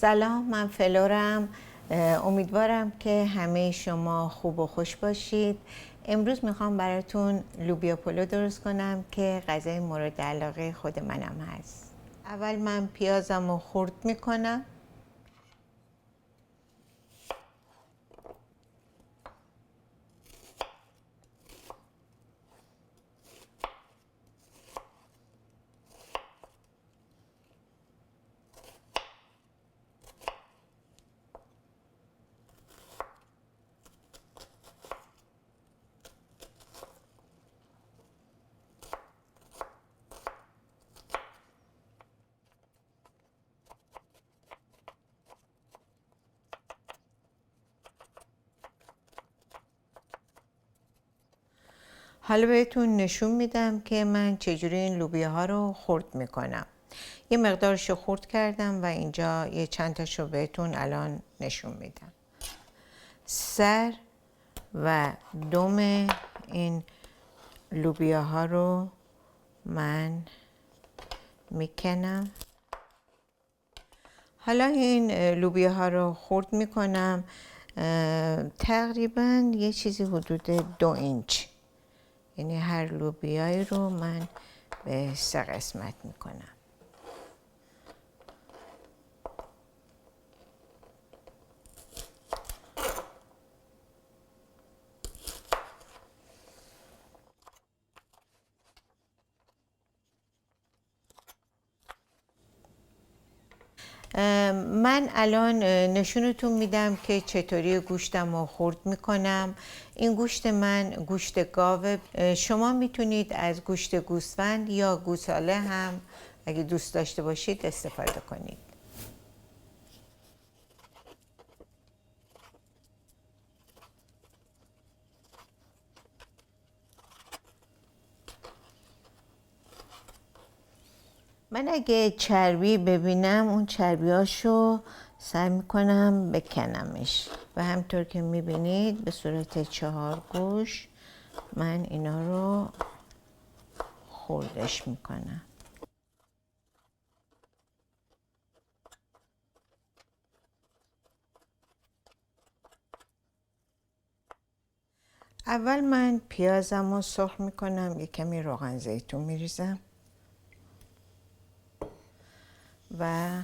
سلام، من فلورم. امیدوارم که همه شما خوب و خوش باشید. امروز میخوام براتون لوبیا پلو درست کنم که غذای مورد علاقه خود منم هست. اول من پیازم رو خرد میکنم. حالا بهتون نشون میدم که من چجوری این لوبیا ها رو خرد میکنم. یه مقدارشو خرد کردم و اینجا یه چند تاشو بهتون الان نشون میدم. سر و دم این لوبیا ها رو من میکنم. حالا این لوبیا ها رو خرد میکنم، تقریبا یه چیزی حدود 2 اینچ. یعنی هر لوبیایی رو من به 3 قسمت میکنم. من الان نشونتون میدم که چطوری گوشتم رو خرد میکنم. این گوشت من گوشت گاوه. شما میتونید از گوشت گوسفند یا گوساله هم اگه دوست داشته باشید استفاده کنید. من اگه چربی ببینم اون چربیاشو سعی میکنم بکنمش و همطور که میبینید به صورت 4 گوش من اینا رو خردش میکنم. اول من پیازم رو سرخ میکنم، یه کمی روغن زیتون میریزم و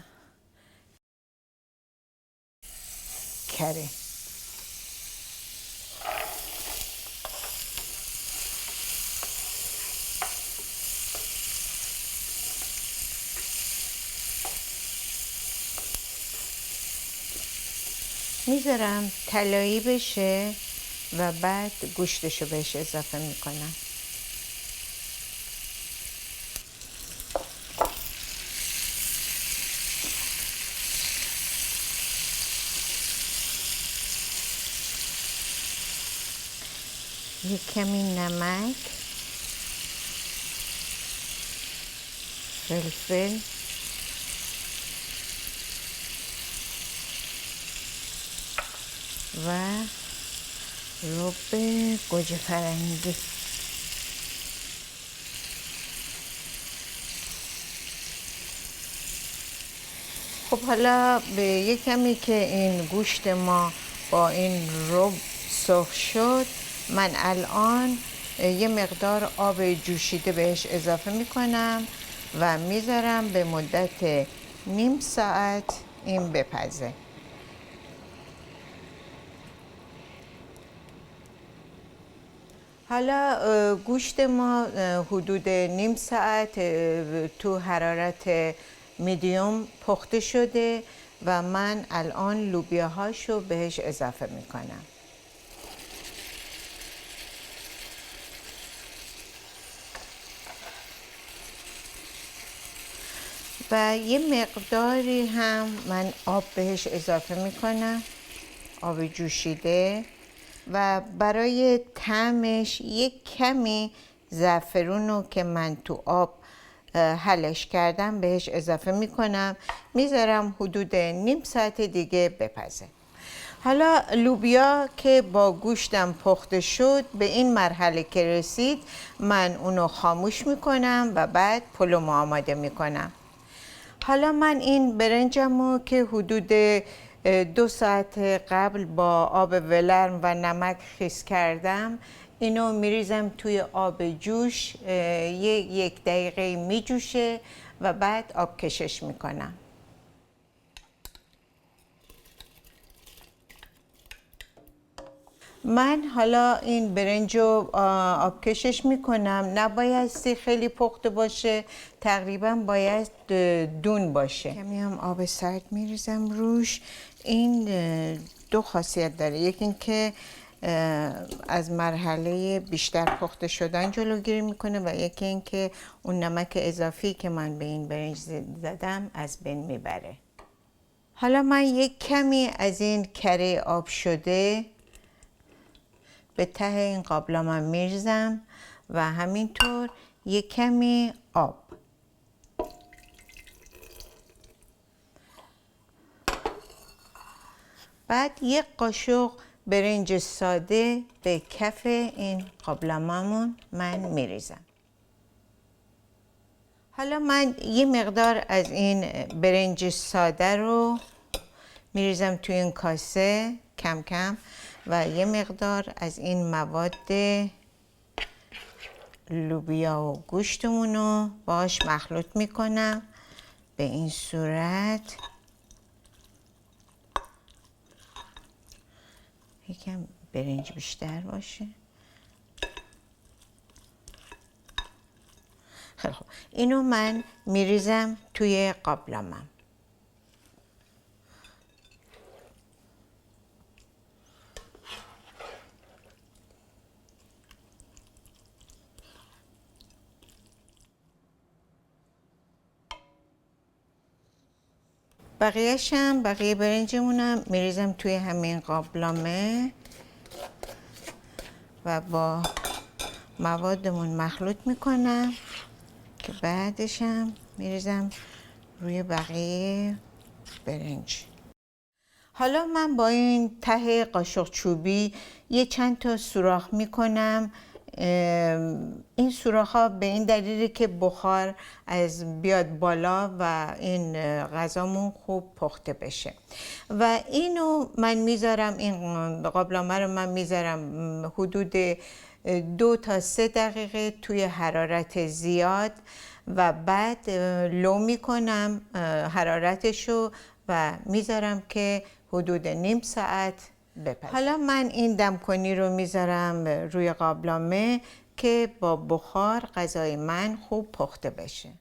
کره. میذارم طلایی بشه و بعد گوشتشو بهش اضافه میکنم. یک کمی نمک، فلفل و رب گوجه فرنگی. خب حالا به یک کمی که این گوشت ما با این رب سرخ شد، من الان یه مقدار آب جوشیده بهش اضافه میکنم و میذارم به مدت نیم ساعت این بپزه. حالا گوشت ما حدود نیم ساعت تو حرارت میدیوم پخته شده و من الان لوبیاهاشو بهش اضافه میکنم. و یه مقداری هم من آب بهش اضافه میکنم، آب جوشیده، و برای طعمش یک کمی زعفرون رو که من تو آب حلش کردم بهش اضافه میکنم. میذارم حدود نیم ساعت دیگه بپزه. حالا لوبیا که با گوشتم پخته شد، به این مرحله که رسید من اونو خاموش میکنم و بعد پلومو آماده میکنم. حالا من این برنجمو که حدود 2 ساعت قبل با آب ولرم و نمک خیس کردم، اینو میریزم توی آب جوش، 1 دقیقه میجوشه و بعد آب کشش میکنم. من حالا این برنج رو آب کشش میکنم. نبایستی خیلی پخته باشه، تقریبا باید دون باشه. کمی هم آب سرد میریزم روش. این 2 خاصیت داره. یکی این که از مرحله بیشتر پخته شدن جلوگیری میکنه و یکی این که اون نمک اضافی که من به این برنج زدم از بین میبره. حالا من 1 کمی از این کره آب شده به ته این قابلمم میریزم و همینطور 1 کمی آب. بعد 1 قاشق برنج ساده به کف این قابلممون من میریزم. حالا من 1 مقدار از این برنج ساده رو میریزم توی این کاسه کم کم و 1 مقدار از این مواد لوبیا و گوشتمون رو باش مخلوط میکنم به این صورت. یکم برنج بیشتر باشه. خیلی خوب، اینو من میریزم توی قابلمم. بقیه برنجمونم میریزم توی همین قابلمه و با موادمون مخلوط میکنم که بعدشم میریزم روی بقیه برنج. حالا من با این ته قاشق چوبی چند تا سوراخ میکنم. این سوراخ ها به این دلیلی که بخار از بیاد بالا و این غذامون خوب پخته بشه. و اینو من میذارم، این قابلمه رو من میذارم حدود 2 تا 3 دقیقه توی حرارت زیاد و بعد لو میکنم حرارتشو و میذارم که حدود نیم ساعت بپزه. حالا من این دمکنی رو میذارم روی قابلمه که با بخار غذای من خوب پخته بشه.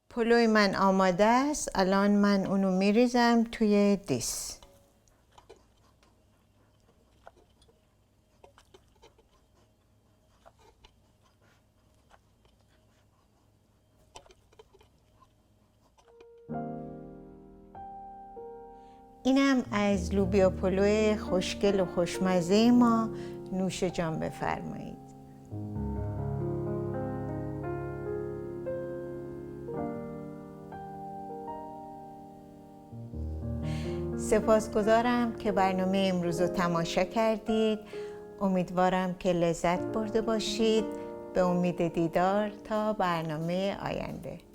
پلوی من آماده است. الان من اونو میریزم توی دیس. اینم از لوبیا پلو خوشگل و خوشمزه ما. نوش جان بفرمایید. سپاسگزارم که برنامه امروز رو تماشا کردید. امیدوارم که لذت برده باشید. به امید دیدار تا برنامه آینده.